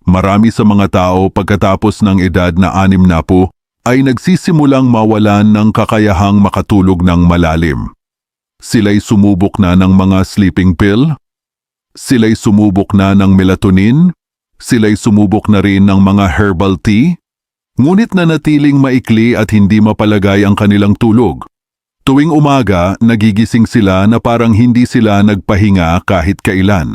Marami sa mga tao pagkatapos ng edad na 60 ay nagsisimulang mawalan ng kakayahang makatulog ng malalim. Sila'y sumubok na ng mga sleeping pill, sila'y sumubok na ng melatonin, sila'y sumubok na rin ng mga herbal tea, ngunit nanatiling maikli at hindi mapalagay ang kanilang tulog. Tuwing umaga, nagigising sila na parang hindi sila nagpahinga kahit kailan.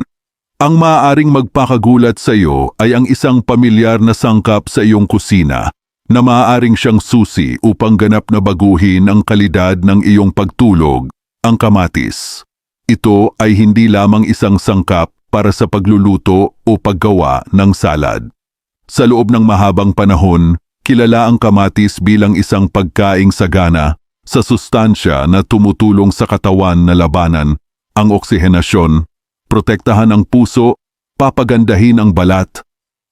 Ang maaaring magpakagulat sa iyo ay ang isang pamilyar na sangkap sa iyong kusina na maaaring siyang susi upang ganap na baguhin ang kalidad ng iyong pagtulog, ang kamatis. Ito ay hindi lamang isang sangkap para sa pagluluto o paggawa ng salad. Sa loob ng mahabang panahon, kilala ang kamatis bilang isang pagkaing sagana sa sustansya na tumutulong sa katawan na labanan ang oksihenasyon, protektahan ang puso, papagandahin ang balat,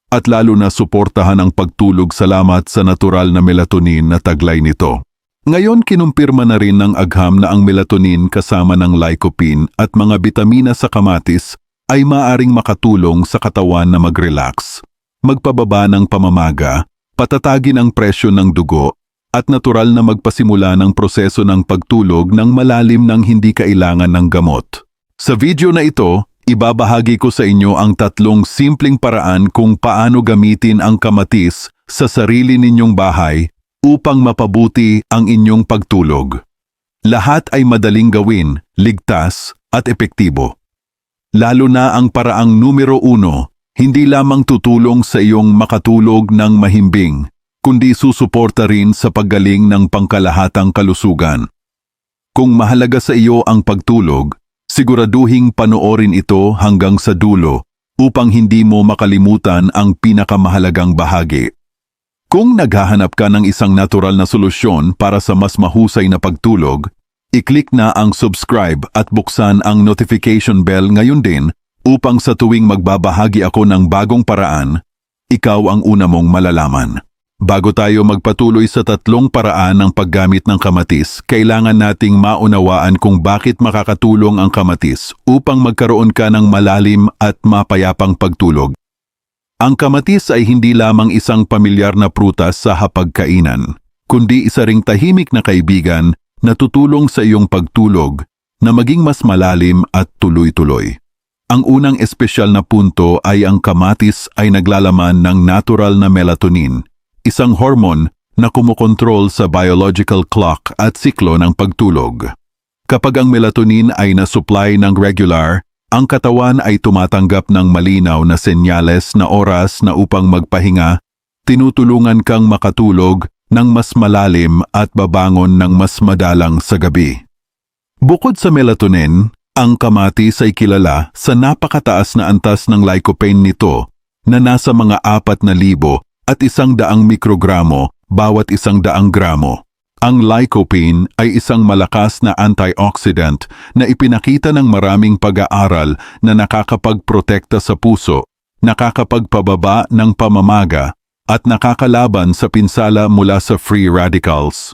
at lalo na suportahan ang pagtulog salamat sa natural na melatonin na taglay nito. Ngayon kinumpirma na rin ng agham na ang melatonin kasama ng lycopene at mga bitamina sa kamatis ay maaring makatulong sa katawan na mag-relax, magpababa ng pamamaga, patatagin ang presyon ng dugo, at natural na magpasimula ng proseso ng pagtulog ng malalim nang hindi kailangan ng gamot. Sa video na ito, ibabahagi ko sa inyo ang 3 simpleng paraan kung paano gamitin ang kamatis sa sarili ninyong bahay upang mapabuti ang inyong pagtulog. Lahat ay madaling gawin, ligtas at epektibo. Lalo na ang paraang numero 1, hindi lamang tutulong sa iyong makatulog ng mahimbing, kundi susuporta rin sa paggaling ng pangkalahatang kalusugan. Kung mahalaga sa iyo ang pagtulog, siguraduhing panoorin ito hanggang sa dulo upang hindi mo makalimutan ang pinakamahalagang bahagi. Kung naghahanap ka ng isang natural na solusyon para sa mas mahusay na pagtulog, i-click na ang subscribe at buksan ang notification bell ngayon din upang sa tuwing magbabahagi ako ng bagong paraan, ikaw ang una mong malalaman. Bago tayo magpatuloy sa 3 paraan ng paggamit ng kamatis, kailangan nating maunawaan kung bakit makakatulong ang kamatis upang magkaroon ka ng malalim at mapayapang pagtulog. Ang kamatis ay hindi lamang isang pamilyar na prutas sa hapagkainan, kundi isa ring tahimik na kaibigan na tutulong sa iyong pagtulog na maging mas malalim at tuloy-tuloy. Ang unang espesyal na punto ay ang kamatis ay naglalaman ng natural na melatonin, isang hormone na kumokontrol sa biological clock at siklo ng pagtulog. Kapag ang melatonin ay na-supply ng regular, ang katawan ay tumatanggap ng malinaw na senyales na oras na upang magpahinga, tinutulungan kang makatulog ng mas malalim at babangon ng mas madalang sa gabi. Bukod sa melatonin, ang kamatis ay kilala sa napakataas na antas ng lycopene nito na nasa mga 4,000 at 100 mikrogramo bawat 100 gramo. Ang lycopene ay isang malakas na antioxidant na ipinakita ng maraming pag-aaral na nakakapagprotekta sa puso, nakakapagpababa ng pamamaga, at nakakalaban sa pinsala mula sa free radicals.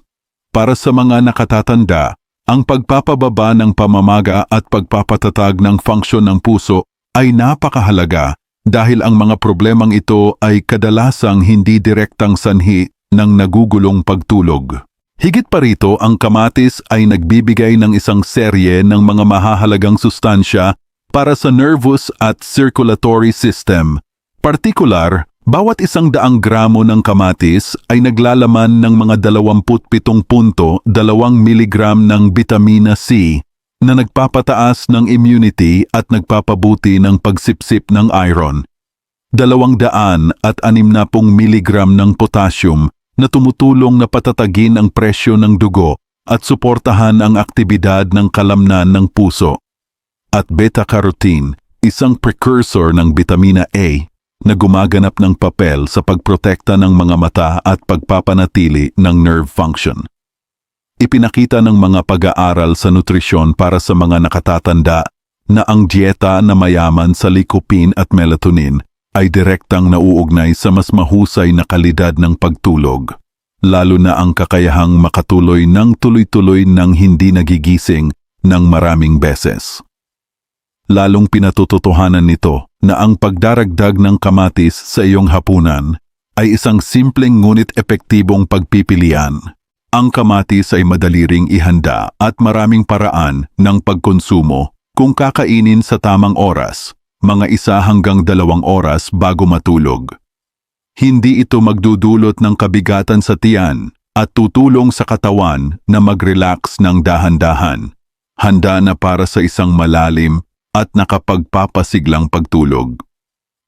Para sa mga nakatatanda, ang pagpapababa ng pamamaga at pagpapatatag ng funksyon ng puso ay napakahalaga dahil ang mga problemang ito ay kadalasang hindi direktang sanhi ng nagugulong pagtulog. Higit pa rito, ang kamatis ay nagbibigay ng isang serye ng mga mahahalagang sustansya para sa nervous at circulatory system. Partikular, bawat 100 gramo ng kamatis ay naglalaman ng mga 27.2 mg ng vitamina C na nagpapataas ng immunity at nagpapabuti ng pagsipsip ng iron. 260 mg ng potassium na tumutulong na patatagin ang presyo ng dugo at suportahan ang aktibidad ng kalamnan ng puso. At beta-carotene, isang precursor ng vitamina A na gumaganap ng papel sa pagprotekta ng mga mata at pagpapanatili ng nerve function. Ipinakita ng mga pag-aaral sa nutrisyon para sa mga nakatatanda na ang dieta na mayaman sa lycopene at melatonin ay direktang nauugnay sa mas mahusay na kalidad ng pagtulog, lalo na ang kakayahang makatuloy ng tuloy-tuloy ng hindi nagigising ng maraming beses. Lalong pinatututuhanan nito na ang pagdaragdag ng kamatis sa iyong hapunan ay isang simpleng ngunit epektibong pagpipilian. Ang kamatis ay madali ring ihanda at maraming paraan ng pagkonsumo kung kakainin sa tamang oras, mga 1 hanggang 2 oras bago matulog. Hindi ito magdudulot ng kabigatan sa tiyan at tutulong sa katawan na mag-relax ng dahan-dahan. Handa na para sa isang malalim at nakapagpapasiglang pagtulog.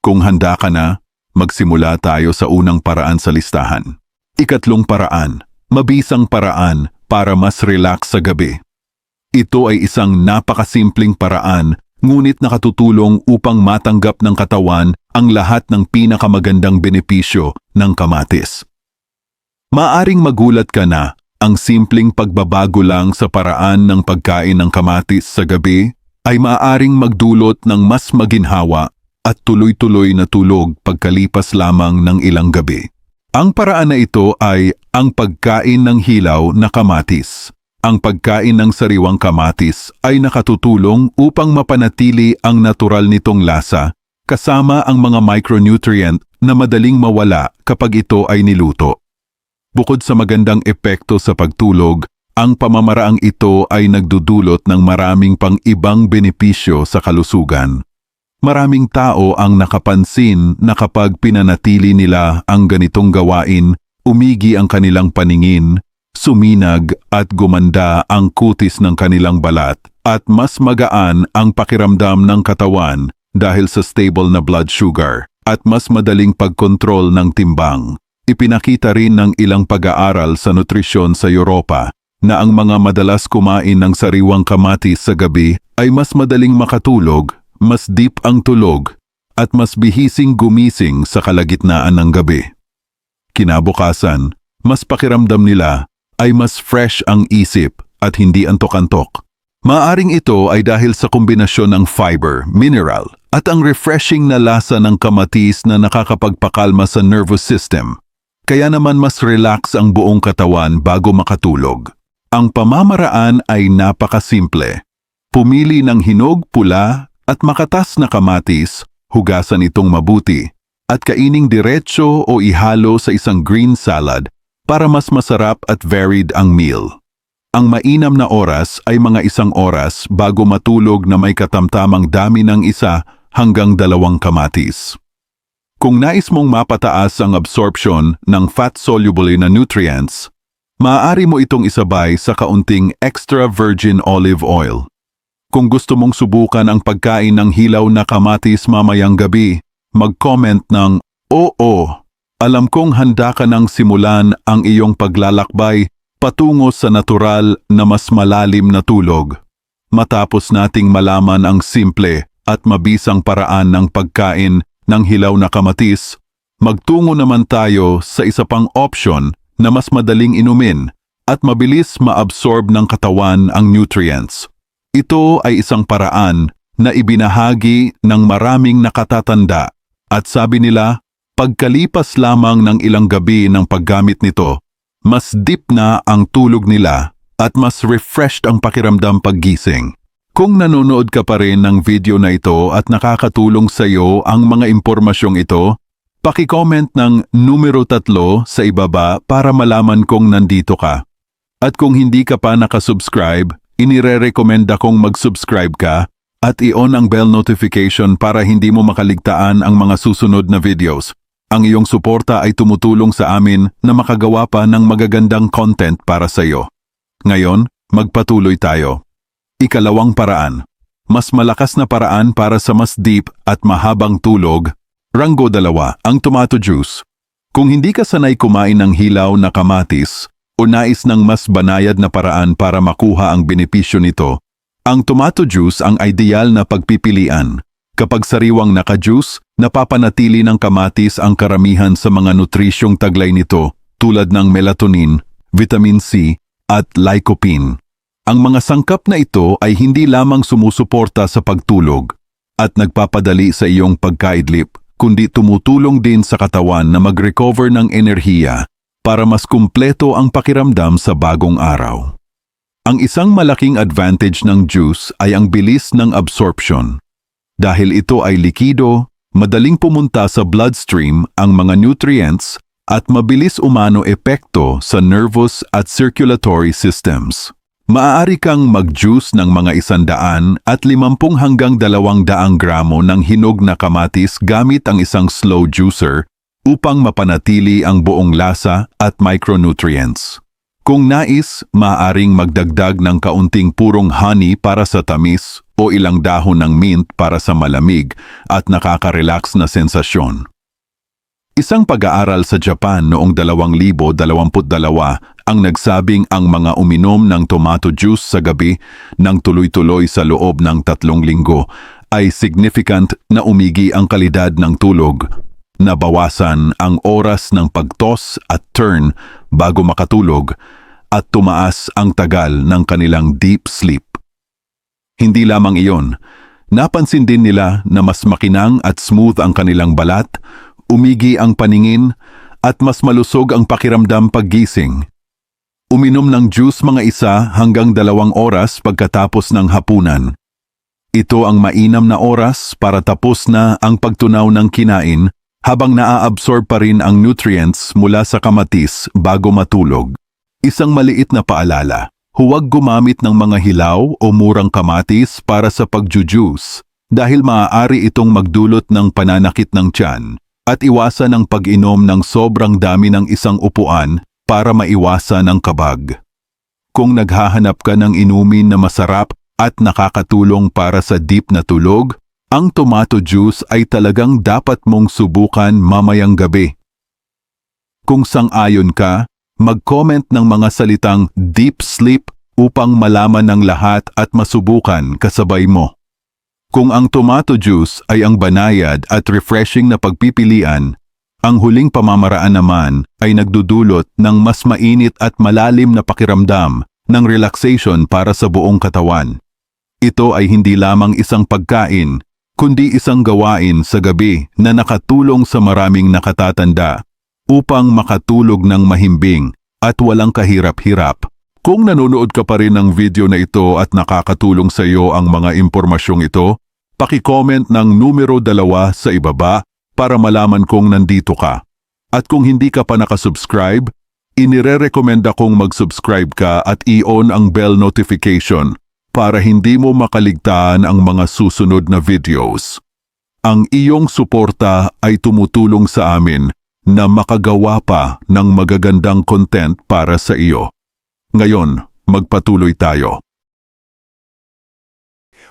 Kung handa ka na, magsimula tayo sa unang paraan sa listahan. Ikatlong paraan, mabisang paraan para mas relax sa gabi. Ito ay isang napakasimpleng paraan ngunit nakatutulong upang matanggap ng katawan ang lahat ng pinakamagandang benepisyo ng kamatis. Maaring magulat ka na, ang simpleng pagbabago lang sa paraan ng pagkain ng kamatis sa gabi ay maaaring magdulot ng mas maginhawa at tuloy-tuloy na tulog pagkalipas lamang ng ilang gabi. Ang paraan na ito ay ang pagkain ng hilaw na kamatis. Ang pagkain ng sariwang kamatis ay nakatutulong upang mapanatili ang natural nitong lasa kasama ang mga micronutrient na madaling mawala kapag ito ay niluto. Bukod sa magandang epekto sa pagtulog, ang pamamaraang ito ay nagdudulot ng maraming pang-ibang benepisyo sa kalusugan. Maraming tao ang nakapansin na kapag pinanatili nila ang ganitong gawain, umigi ang kanilang paningin, suminag at gumanda ang kutis ng kanilang balat at mas magaan ang pakiramdam ng katawan dahil sa stable na blood sugar at mas madaling pagkontrol ng timbang. Ipinakita rin ng ilang pag-aaral sa nutrisyon sa Europa na ang mga madalas kumain ng sariwang kamatis sa gabi ay mas madaling makatulog, mas deep ang tulog, at mas bihising gumising sa kalagitnaan ng gabi. Kinabukasan, mas pakiramdam nila ay mas fresh ang isip at hindi antok-antok. Maaring ito ay dahil sa kombinasyon ng fiber, mineral, at ang refreshing na lasa ng kamatis na nakakapagpakalma sa nervous system. Kaya naman mas relax ang buong katawan bago makatulog. Ang pamamaraan ay napakasimple. Pumili ng hinog, pula at makatas na kamatis, hugasan itong mabuti, at kaining diretso o ihalo sa isang green salad para mas masarap at varied ang meal. Ang mainam na oras ay mga 1 oras bago matulog na may katamtamang dami ng 1 hanggang 2 kamatis. Kung nais mong mapataas ang absorption ng fat-soluble na nutrients, maaari mo itong isabay sa kaunting extra virgin olive oil. Kung gusto mong subukan ang pagkain ng hilaw na kamatis mamayang gabi, mag-comment ng, "Oo, alam kong handa ka nang simulan ang iyong paglalakbay patungo sa natural na mas malalim na tulog." Matapos nating malaman ang simple at mabisang paraan ng pagkain ng hilaw na kamatis, magtungo naman tayo sa isa pang option na mas madaling inumin at mabilis maabsorb ng katawan ang nutrients. Ito ay isang paraan na ibinahagi ng maraming nakatatanda at sabi nila, pagkalipas lamang ng ilang gabi ng paggamit nito, mas deep na ang tulog nila at mas refreshed ang pakiramdam paggising. Kung nanonood ka pa rin ng video na ito at nakakatulong sa iyo ang mga impormasyong ito, paki-comment ng numero 3 sa ibaba para malaman kong nandito ka. At kung hindi ka pa nakasubscribe, inire-recommenda kong mag-subscribe ka at i-on ang bell notification para hindi mo makaligtaan ang mga susunod na videos. Ang iyong suporta ay tumutulong sa amin na makagawa pa ng magagandang content para sa iyo. Ngayon, magpatuloy tayo. Ikalawang paraan, mas malakas na paraan para sa mas deep at mahabang tulog. Ranggo 2, ang tomato juice. Kung hindi ka sanay kumain ng hilaw na kamatis o nais ng mas banayad na paraan para makuha ang benepisyo nito, ang tomato juice ang ideal na pagpipilian. Kapag sariwang naka-juice, napapanatili ng kamatis ang karamihan sa mga nutrisyong taglay nito tulad ng melatonin, vitamin C at lycopene. Ang mga sangkap na ito ay hindi lamang sumusuporta sa pagtulog at nagpapadali sa iyong pagkaidlip, kundi tumutulong din sa katawan na mag-recover ng enerhiya para mas kumpleto ang pakiramdam sa bagong araw. Ang isang malaking advantage ng juice ay ang bilis ng absorption. Dahil ito ay likido, madaling pumunta sa bloodstream ang mga nutrients at mabilis umano epekto sa nervous at circulatory systems. Maaari kang mag-juice ng mga 100 at 50 hanggang 200 gramo ng hinog na kamatis gamit ang isang slow juicer upang mapanatili ang buong lasa at micronutrients. Kung nais, maaaring magdagdag ng kaunting purong honey para sa tamis o ilang dahon ng mint para sa malamig at nakaka-relax na sensasyon. Isang pag-aaral sa Japan noong 2022 ang nagsabing ang mga uminom ng tomato juice sa gabi ng tuloy-tuloy sa loob ng 3 linggo ay significant na umigi ang kalidad ng tulog, nabawasan ang oras ng pagtos at turn bago makatulog, at tumaas ang tagal ng kanilang deep sleep. Hindi lamang iyon, napansin din nila na mas makinang at smooth ang kanilang balat, umigi ang paningin, at mas malusog ang pakiramdam paggising. Uminom ng juice mga 1 hanggang 2 oras pagkatapos ng hapunan. Ito ang mainam na oras para tapos na ang pagtunaw ng kinain habang naaabsorb pa rin ang nutrients mula sa kamatis bago matulog. Isang maliit na paalala, huwag gumamit ng mga hilaw o murang kamatis para sa pagjujuice dahil maaari itong magdulot ng pananakit ng tiyan at iwasan ang pag-inom ng sobrang dami ng isang upuan para maiwasan ang kabag. Kung naghahanap ka ng inumin na masarap at nakakatulong para sa deep na tulog, ang tomato juice ay talagang dapat mong subukan mamayang gabi. Kung sang-ayon ka, mag-comment ng mga salitang deep sleep upang malaman ng lahat at masubukan kasabay mo. Kung ang tomato juice ay ang banayad at refreshing na pagpipilian, ang huling pamamaraan naman ay nagdudulot ng mas mainit at malalim na pakiramdam ng relaxation para sa buong katawan. Ito ay hindi lamang isang pagkain, kundi isang gawain sa gabi na nakatulong sa maraming nakatatanda upang makatulog ng mahimbing at walang kahirap-hirap. Kung nanonood ka pa rin ng video na ito at nakakatulong sa iyo ang mga impormasyong ito, paki-comment ng numero 2 sa ibaba para malaman kong nandito ka. At kung hindi ka pa nakasubscribe, inirerekomenda kong mag-subscribe ka at i-on ang bell notification para hindi mo makaligtaan ang mga susunod na videos. Ang iyong suporta ay tumutulong sa amin na makagawa pa ng magagandang content para sa iyo. Ngayon, magpatuloy tayo.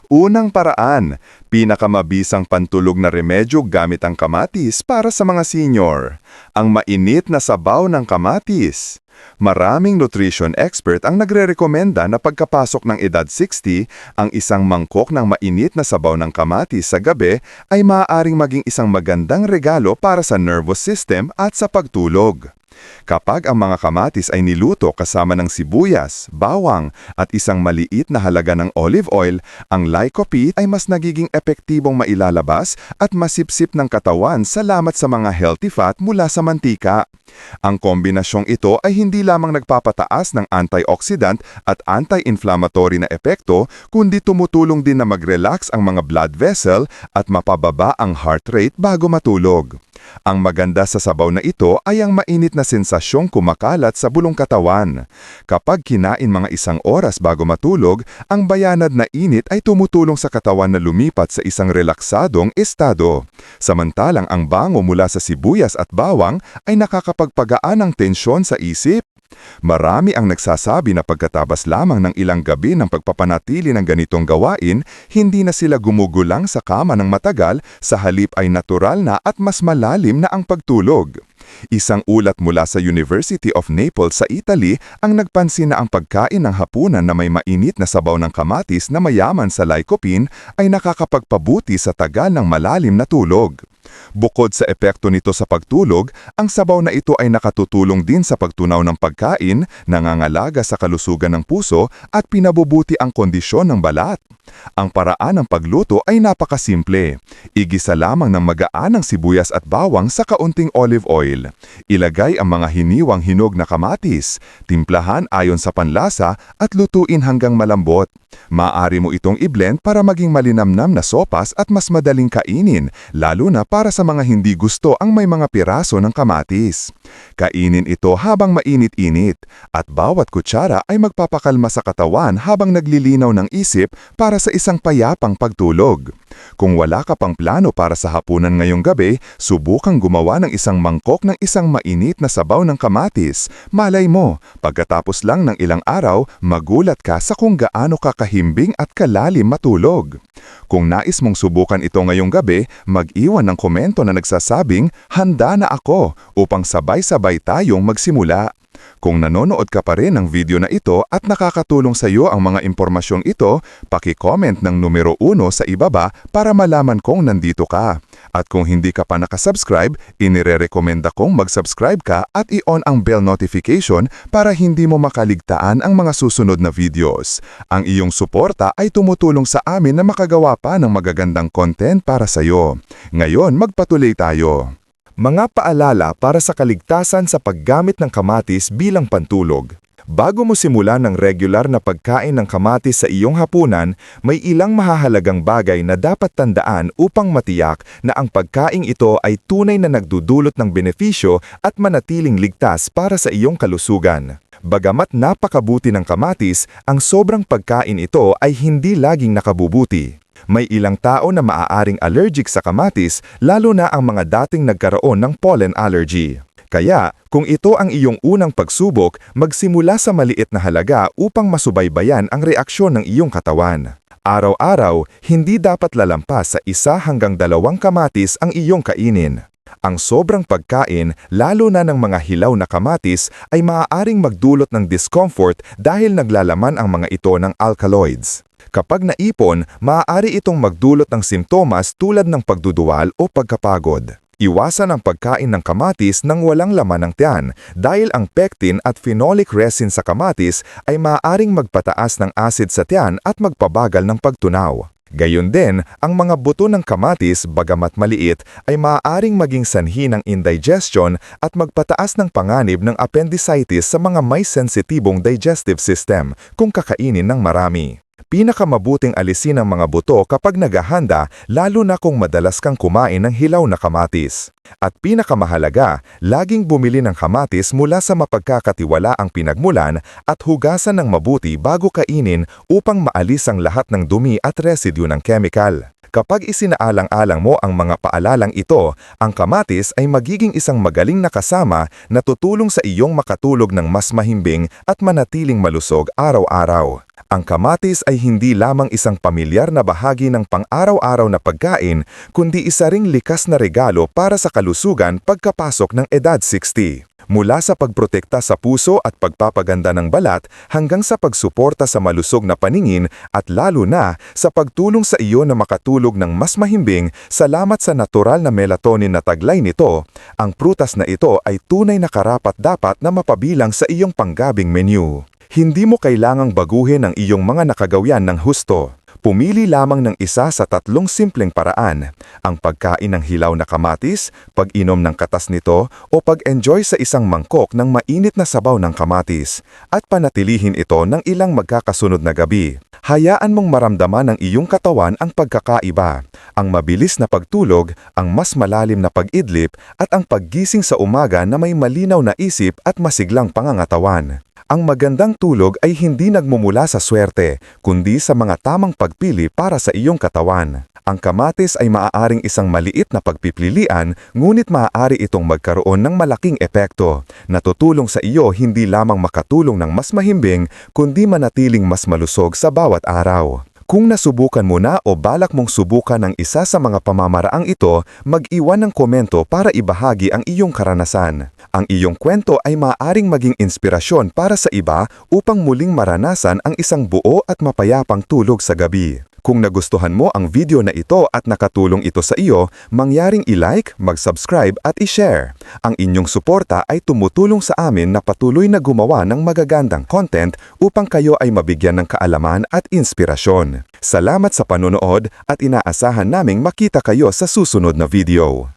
Unang paraan, pinakamabisang pantulog na remedyo gamit ang kamatis para sa mga senior, ang mainit na sabaw ng kamatis. Maraming nutrition expert ang nagrerekomenda na pagkapasok ng edad 60, ang isang mangkok ng mainit na sabaw ng kamatis sa gabi ay maaaring maging isang magandang regalo para sa nervous system at sa pagtulog. Kapag ang mga kamatis ay niluto kasama ng sibuyas, bawang at isang maliit na halaga ng olive oil, ang lycopene ay mas nagiging epektibong mailalabas at masipsip ng katawan salamat sa mga healthy fat mula sa mantika. Ang kombinasyong ito ay hindi lamang nagpapataas ng antioxidant at anti-inflammatory na epekto, kundi tumutulong din na mag-relax ang mga blood vessel at mapababa ang heart rate bago matulog. Ang maganda sa sabaw na ito ay ang mainit na sensasyong kumakalat sa bulong katawan. Kapag kinain mga 1 oras bago matulog, ang bayanad na init ay tumutulong sa katawan na lumipat sa isang relaksadong estado. Samantalang ang bango mula sa sibuyas at bawang ay nakakapagpagaan ng tensyon sa isip. Marami ang nagsasabi na pagkatabas lamang ng ilang gabi ng pagpapanatili ng ganitong gawain, hindi na sila gumugulang sa kama ng matagal, sa halip ay natural na at mas malalim na ang pagtulog. Isang ulat mula sa University of Naples sa Italy ang nagpansin na ang pagkain ng hapunan na may mainit na sabaw ng kamatis na mayaman sa lycopene ay nakakapagpabuti sa tagal ng malalim na tulog. Bukod sa epekto nito sa pagtulog, ang sabaw na ito ay nakatutulong din sa pagtunaw ng pagkain, nangangalaga sa kalusugan ng puso at pinabubuti ang kondisyon ng balat. Ang paraan ng pagluto ay napakasimple. Igisa lamang ng magaan ang sibuyas at bawang sa kaunting olive oil. Ilagay ang mga hiniwang hinog na kamatis, timplahan ayon sa panlasa at lutuin hanggang malambot. Maaari mo itong i-blend para maging malinamnam na sopas at mas madaling kainin, lalo na para sa mga hindi gusto ang may mga piraso ng kamatis. Kainin ito habang mainit-init, at bawat kutsara ay magpapakalma sa katawan habang naglilinaw ng isip para sa isang payapang pagtulog. Kung wala ka pang plano para sa hapunan ngayong gabi, subukang gumawa ng isang mangkok ng isang mainit na sabaw ng kamatis. Malay mo, pagkatapos lang ng ilang araw, magulat ka sa kung gaano ka kahimbing at kalalim matulog. Kung nais mong subukan ito ngayong gabi, mag-iwan ng komento na nagsasabing, "Handa na ako," upang sabay-sabay tayong magsimula. Kung nanonood ka pa rin ng video na ito at nakakatulong sa iyo ang mga impormasyong ito, paki-comment ng numero 1 sa ibaba para malaman kong nandito ka. At kung hindi ka pa nakasubscribe, inirerekomenda kong mag-subscribe ka at i-on ang bell notification para hindi mo makaligtaan ang mga susunod na videos. Ang iyong suporta ay tumutulong sa amin na makagawa pa ng magagandang content para sa iyo. Ngayon, magpatuloy tayo. Mga paalala para sa kaligtasan sa paggamit ng kamatis bilang pantulog. Bago mo simulan ng regular na pagkain ng kamatis sa iyong hapunan, may ilang mahahalagang bagay na dapat tandaan upang matiyak na ang pagkaing ito ay tunay na nagdudulot ng benepisyo at manatiling ligtas para sa iyong kalusugan. Bagamat napakabuti ng kamatis, ang sobrang pagkain ito ay hindi laging nakabubuti. May ilang tao na maaaring allergic sa kamatis, lalo na ang mga dating nagkaroon ng pollen allergy. Kaya, kung ito ang iyong unang pagsubok, magsimula sa maliit na halaga upang masubaybayan ang reaksyon ng iyong katawan. Araw-araw, hindi dapat lalampas sa 1 hanggang 2 kamatis ang iyong kainin. Ang sobrang pagkain, lalo na ng mga hilaw na kamatis, ay maaaring magdulot ng discomfort dahil naglalaman ang mga ito ng alkaloids. Kapag naipon, maaari itong magdulot ng simptomas tulad ng pagduduwal o pagkapagod. Iwasan ang pagkain ng kamatis nang walang laman ng tiyan dahil ang pectin at phenolic resin sa kamatis ay maaaring magpataas ng acid sa tiyan at magpabagal ng pagtunaw. Gayon din, ang mga buto ng kamatis, bagamat maliit, ay maaaring maging sanhi ng indigestion at magpataas ng panganib ng appendicitis sa mga may sensitibong digestive system kung kakainin ng marami. Pinakamabuting alisin ang mga buto kapag naghahanda, lalo na kung madalas kang kumain ng hilaw na kamatis. At pinakamahalaga, laging bumili ng kamatis mula sa mapagkakatiwalaang pinagmulan at hugasan ng mabuti bago kainin upang maalis ang lahat ng dumi at residue ng chemical. Kapag isinaalang-alang mo ang mga paalalang ito, ang kamatis ay magiging isang magaling na kasama na tutulong sa iyong makatulog ng mas mahimbing at manatiling malusog araw-araw. Ang kamatis ay hindi lamang isang pamilyar na bahagi ng pang-araw-araw na pagkain, kundi isa ring likas na regalo para sa kalusugan pagkapasok ng edad 60. Mula sa pagprotekta sa puso at pagpapaganda ng balat hanggang sa pagsuporta sa malusog na paningin at lalo na sa pagtulong sa iyo na makatulog ng mas mahimbing salamat sa natural na melatonin na taglay nito, ang prutas na ito ay tunay na karapat-dapat na mapabilang sa iyong panggabing menu. Hindi mo kailangang baguhin ang iyong mga nakagawian ng husto. Pumili lamang ng isa sa 3 simpleng paraan, ang pagkain ng hilaw na kamatis, pag-inom ng katas nito, o pag-enjoy sa isang mangkok ng mainit na sabaw ng kamatis, at panatilihin ito ng ilang magkakasunod na gabi. Hayaan mong maramdaman ng iyong katawan ang pagkakaiba, ang mabilis na pagtulog, ang mas malalim na pag-idlip, at ang paggising sa umaga na may malinaw na isip at masiglang pangangatawan. Ang magandang tulog ay hindi nagmumula sa swerte, kundi sa mga tamang pagpili para sa iyong katawan. Ang kamatis ay maaaring isang maliit na pagpipilian, ngunit maaari itong magkaroon ng malaking epekto, na tutulong sa iyo hindi lamang makatulong ng mas mahimbing, kundi manatiling mas malusog sa bawat araw. Kung nasubukan mo na o balak mong subukan ang isa sa mga pamamaraang ito, mag-iwan ng komento para ibahagi ang iyong karanasan. Ang iyong kwento ay maaaring maging inspirasyon para sa iba upang muling maranasan ang isang buo at mapayapang tulog sa gabi. Kung nagustuhan mo ang video na ito at nakatulong ito sa iyo, mangyaring i-like, mag-subscribe at i-share. Ang inyong suporta ay tumutulong sa amin na patuloy na gumawa ng magagandang content upang kayo ay mabigyan ng kaalaman at inspirasyon. Salamat sa panonood at inaasahan naming makita kayo sa susunod na video.